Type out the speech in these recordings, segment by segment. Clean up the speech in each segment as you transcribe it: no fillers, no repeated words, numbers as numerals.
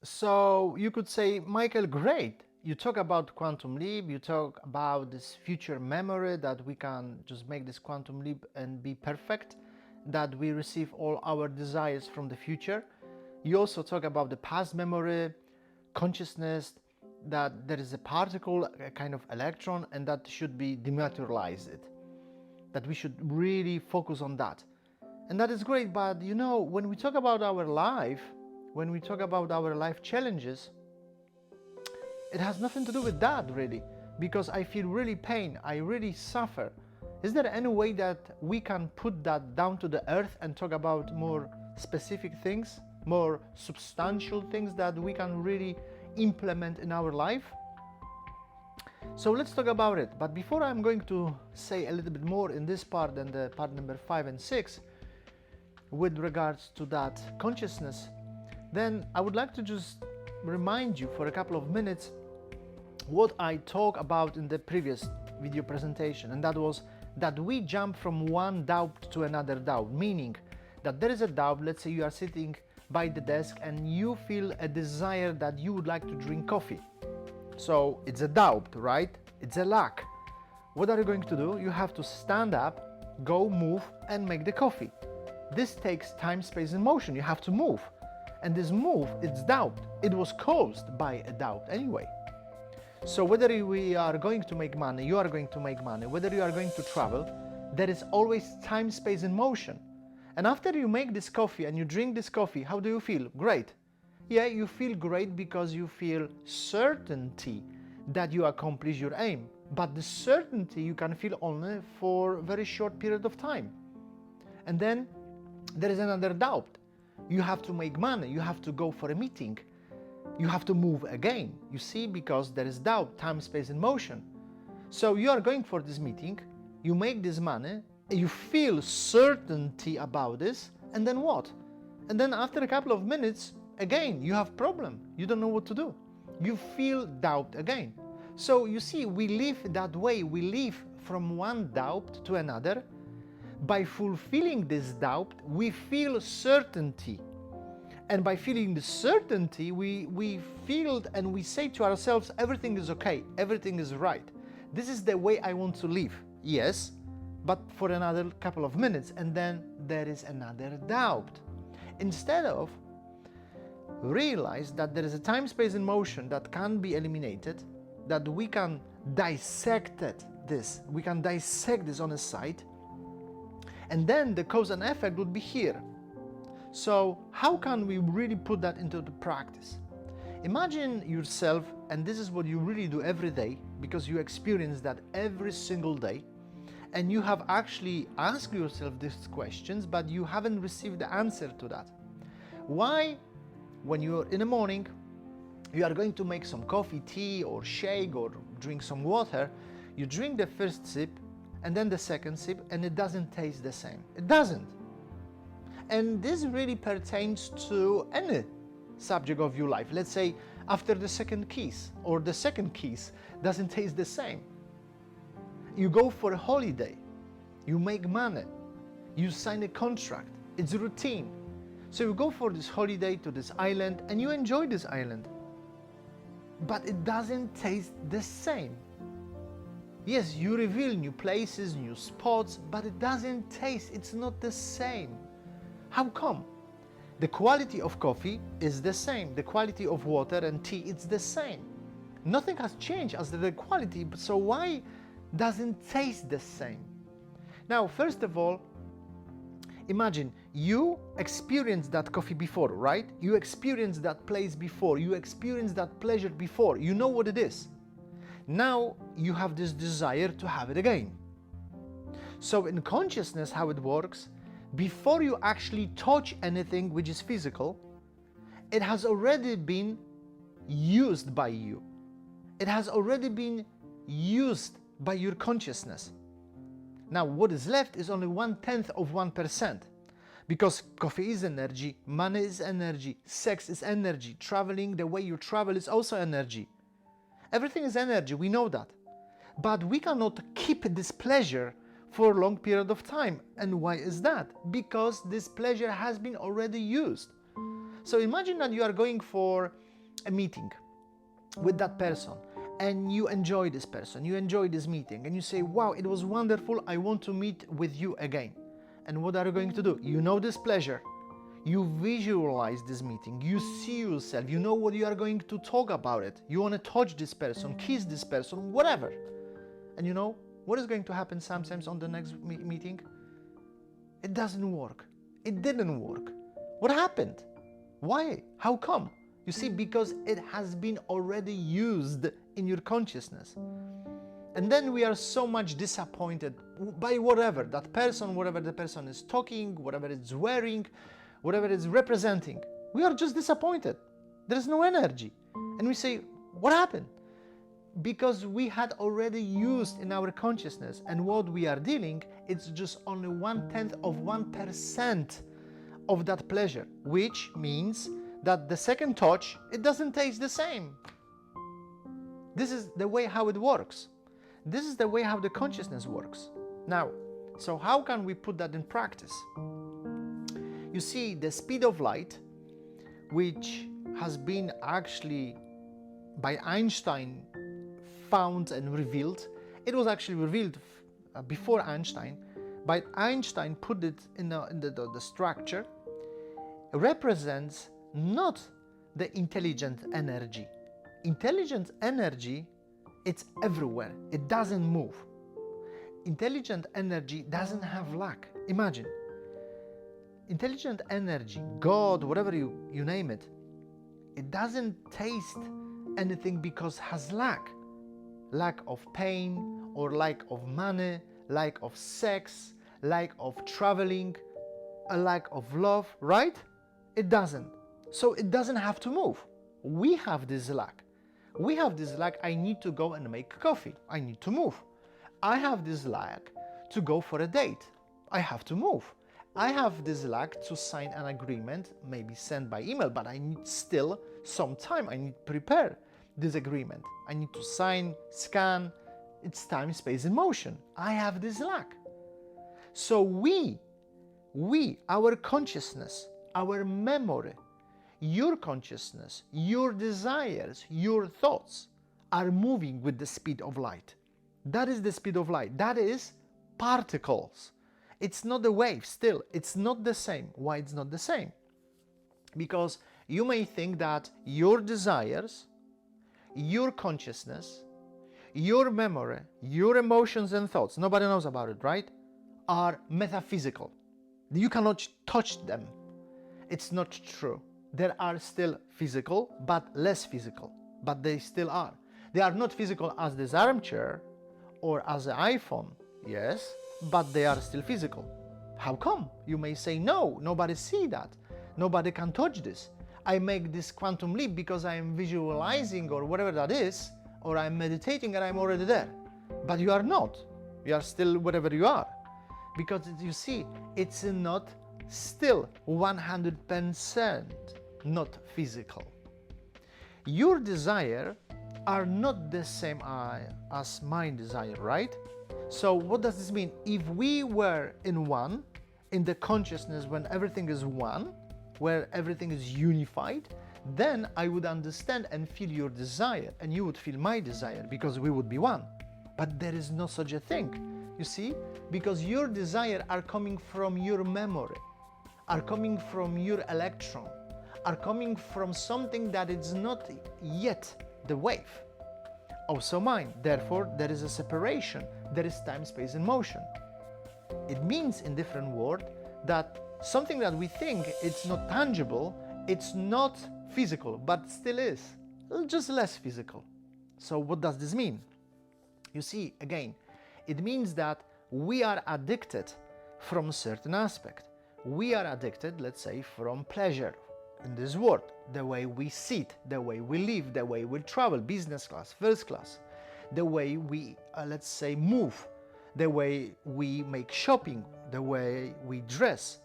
So you could say, Michael, great. You talk about quantum leap, you talk about this future memory that we can just make this quantum leap and be perfect, that we receive all our desires from the future. You also talk about the past memory, consciousness, that there is a particle, a kind of electron, and that should be dematerialized, that we should really focus on that. And that is great, but you know, when we talk about our life, when we talk about our life challenges, it has nothing to do with that really, because I feel really pain, I really suffer. Is there any way that we can put that down to the earth and talk about more specific things, more substantial things that we can really implement in our life? So let's talk about it. But before I'm going to say a little bit more in this part than the part number 5 and 6 with regards to that consciousness, then I would like to just remind you for a couple of minutes what I talked about in the previous video presentation, and that was that we jump from one doubt to another doubt, meaning that there is a doubt. Let's say you are sitting by the desk and you feel a desire that you would like to drink coffee. So it's a doubt, right? It's a lack. What are you going to do? You have to stand up, go move and make the coffee. This takes time, space and motion. You have to move. And this move, it's doubt. It was caused by a doubt anyway. So whether we are going to make money, you are going to make money, whether you are going to travel, there is always time, space and motion. And after you make this coffee and you drink this coffee, how do you feel? Great. Yeah, you feel great because you feel certainty that you accomplish your aim. But the certainty you can feel only for a very short period of time. And then there is another doubt. You have to make money, you have to go for a meeting, you have to move again, you see, because there is doubt, time, space and motion. So you are going for this meeting, you make this money, you feel certainty about this, and then what? And then after a couple of minutes, again, you have problem, you don't know what to do. You feel doubt again. So you see, we live that way, we live from one doubt to another. By fulfilling this doubt, we feel certainty. And by feeling the certainty, we feel and we say to ourselves, everything is okay, everything is right. This is the way I want to live. Yes, but for another couple of minutes, and then there is another doubt. Instead of realize that there is a time, space and motion that can be eliminated, that we can dissect this, we can dissect this on a side, and then the cause and effect would be here. So how can we really put that into the practice? Imagine yourself, and this is what you really do every day, because you experience that every single day, and you have actually asked yourself these questions, but you haven't received the answer to that. Why, when you're in the morning, you are going to make some coffee, tea or shake or drink some water, you drink the first sip and then the second sip, and it doesn't taste the same. It doesn't. And this really pertains to any subject of your life. Let's say after the second kiss, or the second kiss doesn't taste the same. You go for a holiday, you make money, you sign a contract, it's routine. So you go for this holiday to this island and you enjoy this island. But it doesn't taste the same. Yes, you reveal new places, new spots, but it doesn't taste, it's not the same. How come? The quality of coffee is the same, the quality of water and tea, it's the same. Nothing has changed as the quality, so why doesn't taste the same? Now, first of all, imagine you experienced that coffee before, right? You experienced that place before, you experienced that pleasure before, you know what it is. Now you have this desire to have it again. So in consciousness, how it works, before you actually touch anything which is physical, it has already been used by you. It has already been used by your consciousness. Now what is left is only 1/10 of 1%. Because coffee is energy, money is energy, sex is energy, traveling the way you travel is also energy. Everything is energy, we know that. But we cannot keep this pleasure for a long period of time. And why is that? Because this pleasure has been already used. So imagine that you are going for a meeting with that person, and you enjoy this person, you enjoy this meeting, and you say, wow, it was wonderful, I want to meet with you again. And what are you going to do? You know this pleasure. You visualize this meeting, you see yourself, you know what you are going to talk about it. You want to touch this person, kiss this person, whatever. And you know what is going to happen sometimes on the next meeting? It doesn't work. It didn't work. What happened? Why? How come? You see, because it has been already used in your consciousness. And then we are so much disappointed by whatever that person, whatever the person is talking, whatever it's wearing, whatever it's representing. We are just disappointed. There is no energy. And we say, what happened? Because we had already used in our consciousness, and what we are dealing, it's just only 1/10 of 1% of that pleasure, which means that the second touch, it doesn't taste the same. This is the way how it works. This is the way how the consciousness works. Now, so how can we put that in practice? You see, the speed of light, which has been actually by Einstein found and revealed, it was actually revealed before Einstein, but Einstein put it in the structure, represents not the intelligent energy. Intelligent energy, it's everywhere. It doesn't move. Intelligent energy doesn't have lack. Imagine. Intelligent energy, God, whatever you name it, it doesn't taste anything because has lack. Lack of pain, or lack of money, lack of sex, lack of traveling, a lack of love, right? It doesn't. So it doesn't have to move. We have this lack. We have this lack, I need to go and make coffee. I need to move. I have this lack to go for a date. I have to move. I have this lack to sign an agreement, maybe sent by email, but I need still some time. I need to prepare this agreement. I need to sign, scan. It's time, space, and motion. I have this lack. So our consciousness, our memory, your consciousness, your desires, your thoughts are moving with the speed of light. That is the speed of light. That is particles. It's not a wave still. It's not the same. Why it's not the same? Because you may think that your desires, your consciousness, your memory, your emotions and thoughts, nobody knows about it, right? Are metaphysical. You cannot touch them. It's not true. They are still physical, but less physical. But they still are. They are not physical as this armchair or as an iPhone, yes, but they are still physical. How come? You may say, no, nobody see that. Nobody can touch this. I make this quantum leap because I am visualizing or whatever that is, or I'm meditating and I'm already there. But you are not. You are still whatever you are. Because you see, it's not still 100% not physical. Your desire are not the same as my desire, right? So what does this mean? If we were in one, in the consciousness when everything is one, where everything is unified, then I would understand and feel your desire, and you would feel my desire, because we would be one. But there is no such a thing, you see? Because your desire are coming from your memory, are coming from your electron, are coming from something that is not yet the wave. Also mine. Therefore, there is a separation. There is time, space, and motion. It means, in different words, that something that we think it's not tangible, it's not physical, but still is, just less physical. So what does this mean? You see, again, it means that we are addicted from a certain aspect. We are addicted, let's say, from pleasure in this world, the way we sit, the way we live, the way we travel, business class, first class, the way we, let's say, move, the way we make shopping, the way we dress.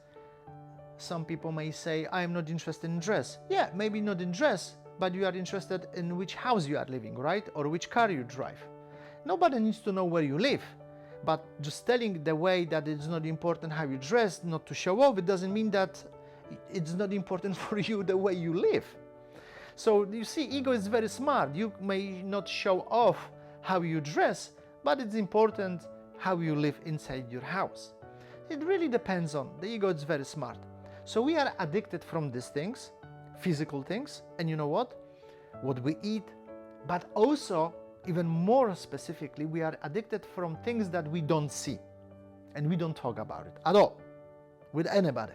Some people may say, I am not interested in dress. Yeah, maybe not in dress, but you are interested in which house you are living, right? Or which car you drive. Nobody needs to know where you live. But just telling the way that it's not important how you dress, not to show off, it doesn't mean that it's not important for you the way you live. So you see, ego is very smart. You may not show off how you dress, but it's important how you live inside your house. It really depends on, the ego is very smart. So we are addicted from these things, physical things, and you know what we eat, but also, even more specifically, we are addicted from things that we don't see, and we don't talk about it at all with anybody.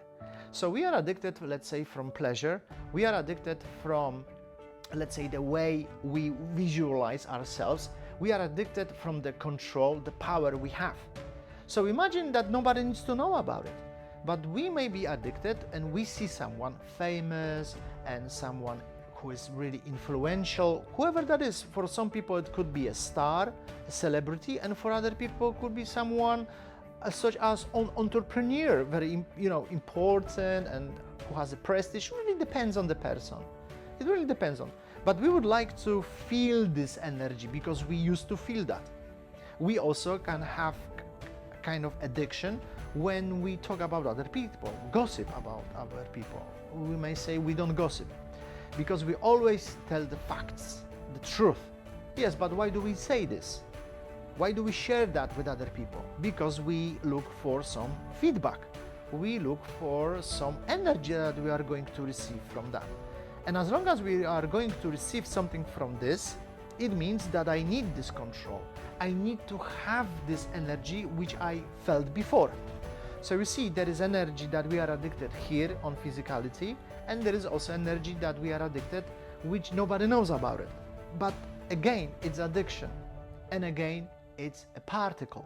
So we are addicted, let's say, from pleasure. We are addicted from, let's say, the way we visualize ourselves. We are addicted from the control, the power we have. So imagine that nobody needs to know about it. But we may be addicted and we see someone famous and someone who is really influential, whoever that is. For some people it could be a star, a celebrity, and for other people it could be someone such as an entrepreneur, very important and who has a prestige. It really depends on the person. It really depends on. But we would like to feel this energy because we used to feel that. We also can have kind of addiction when we talk about other people, gossip about other people. We may say we don't gossip because we always tell the facts, the truth. Yes, but why do we say this? Why do we share that with other people? Because we look for some feedback. We look for some energy that we are going to receive from that. And as long as we are going to receive something from this, it means that I need this control. I need to have this energy which I felt before. So you see, there is energy that we are addicted here on physicality, and there is also energy that we are addicted which nobody knows about it. But again, it's addiction. And again, it's a particle.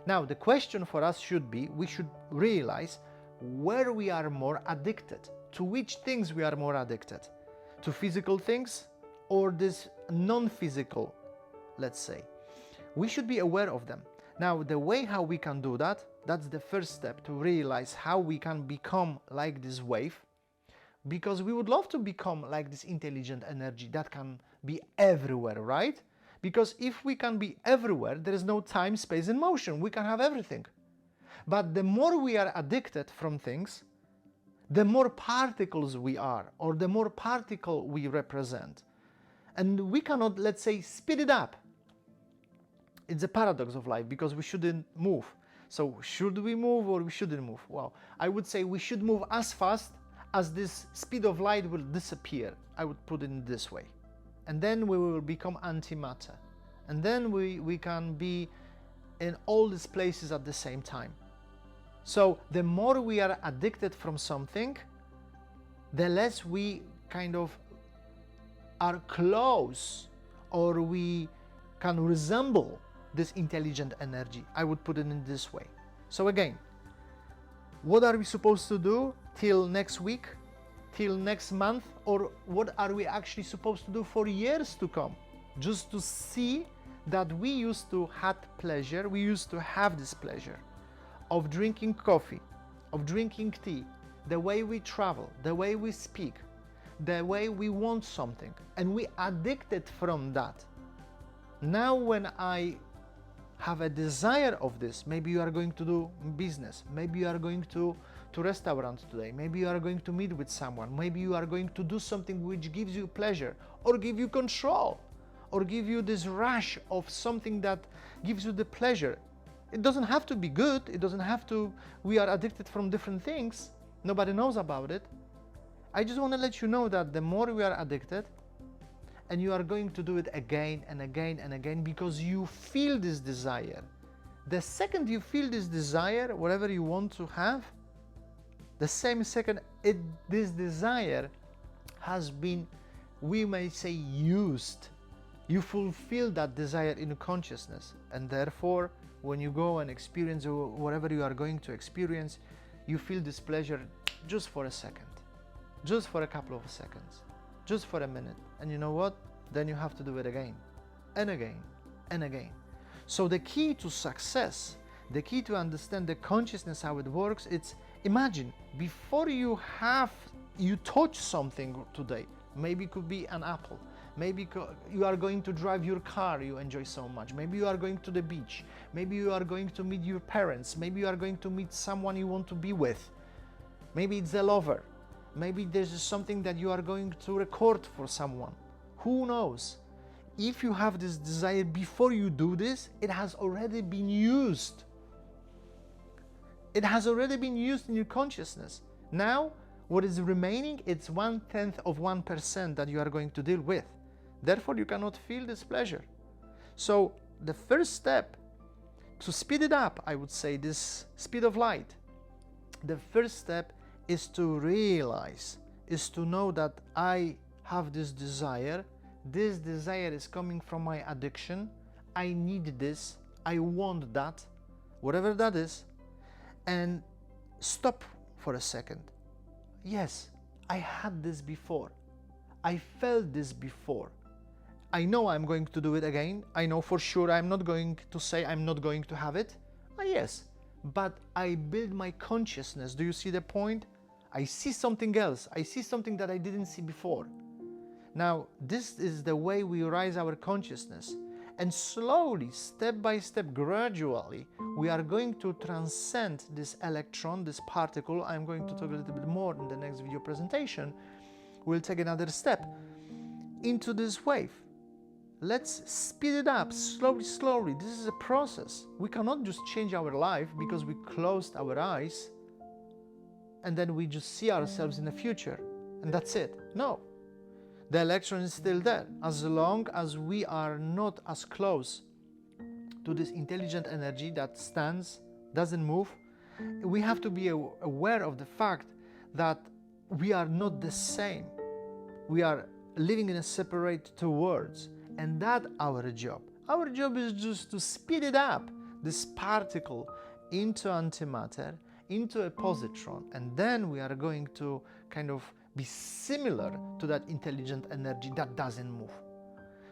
Now, the question for us should be, we should realize where we are more addicted, to which things we are more addicted, to physical things or this non-physical, let's say. We should be aware of them. Now, the way how we can do that, that's the first step, to realize how we can become like this wave, because we would love to become like this intelligent energy that can be everywhere, right? Because if we can be everywhere, there is no time, space, and motion. We can have everything. But the more we are addicted from things, the more particles we are, or the more particle we represent. And we cannot, let's say, speed it up. It's a paradox of life because we shouldn't move. So should we move or we shouldn't move? Well, I would say we should move as fast as this speed of light will disappear. I would put it in this way. And then we will become antimatter. And then we can be in all these places at the same time. So the more we are addicted from something, the less we kind of are close, or we can resemble this intelligent energy. I would put it in this way. So again, what are we supposed to do till next week, till next month, or what are we actually supposed to do for years to come? Just to see that we used to have pleasure, we used to have this pleasure of drinking coffee, of drinking tea, the way we travel, the way we speak, the way we want something, and we addicted from that. Now when I have a desire of this, maybe you are going to do business, maybe you are going to restaurant today, maybe you are going to meet with someone, maybe you are going to do something which gives you pleasure, or give you control, or give you this rush of something that gives you the pleasure. It doesn't have to be good, it doesn't have to, we are addicted from different things, nobody knows about it. I just want to let you know that the more we are addicted, and you are going to do it again and again and again because you feel this desire. The second you feel this desire, whatever you want to have, the same second this desire has been, we may say, used. You fulfill that desire in consciousness, and therefore when you go and experience whatever you are going to experience, you feel this pleasure just for a second, just for a couple of seconds, just for a minute. And you know what? Then you have to do it again and again and again. So the key to success, the key to understand the consciousness, how it works, it's imagine before you touch something today, maybe it could be an apple, maybe you are going to drive your car you enjoy so much, maybe you are going to the beach, maybe you are going to meet your parents, maybe you are going to meet someone you want to be with, maybe it's a lover. Maybe there's something that you are going to record for someone. Who knows? If you have this desire before you do this, it has already been used. It has already been used in your consciousness. Now, what is remaining, it's 1/10 of 1% that you are going to deal with. Therefore, you cannot feel this pleasure. So, the first step to speed it up, I would say, this speed of light, the first step is to realize, is to know that I have this desire is coming from my addiction, I need this, I want that, whatever that is, and stop for a second. Yes, I had this before, I felt this before, I know I'm going to do it again, I know for sure I'm not going to say I'm not going to have it, yes, but I build my consciousness. Do you see the point? I see something else, I see something that I didn't see before. Now, this is the way we rise our consciousness. And slowly, step by step, gradually, we are going to transcend this electron, this particle. I'm going to talk a little bit more in the next video presentation. We'll take another step into this wave. Let's speed it up, slowly, slowly. This is a process. We cannot just change our life because we closed our eyes and then we just see ourselves in the future and that's it. No. The electron is still there. As long as we are not as close to this intelligent energy that stands, doesn't move, we have to be aware of the fact that we are not the same. We are living in a separate two worlds, and that's our job. Our job is just to speed it up, this particle into antimatter, into a positron, and then we are going to kind of be similar to that intelligent energy that doesn't move.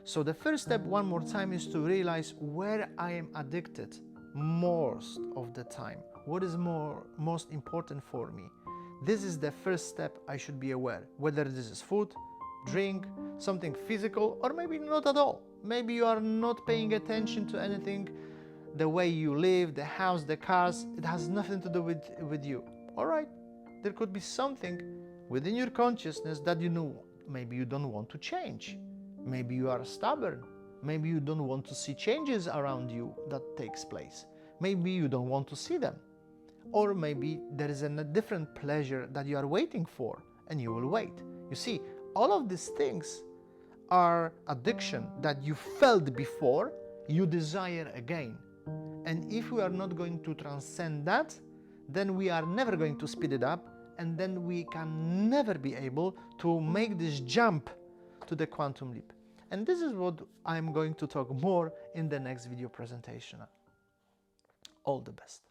So the first step, one more time, is to realize where I am addicted most of the time. What is most important for me? This is the first step I should be aware, whether this is food, drink, something physical, or maybe not at all. Maybe you are not paying attention to anything, the way you live, the house, the cars, it has nothing to do with you. All right, there could be something within your consciousness that you know maybe you don't want to change. Maybe you are stubborn. Maybe you don't want to see changes around you that takes place. Maybe you don't want to see them. Or maybe there is a different pleasure that you are waiting for and you will wait. You see, all of these things are addiction that you felt before, you desire again. And if we are not going to transcend that, then we are never going to speed it up, and then we can never be able to make this jump to the quantum leap. And this is what I'm going to talk more in the next video presentation. All the best.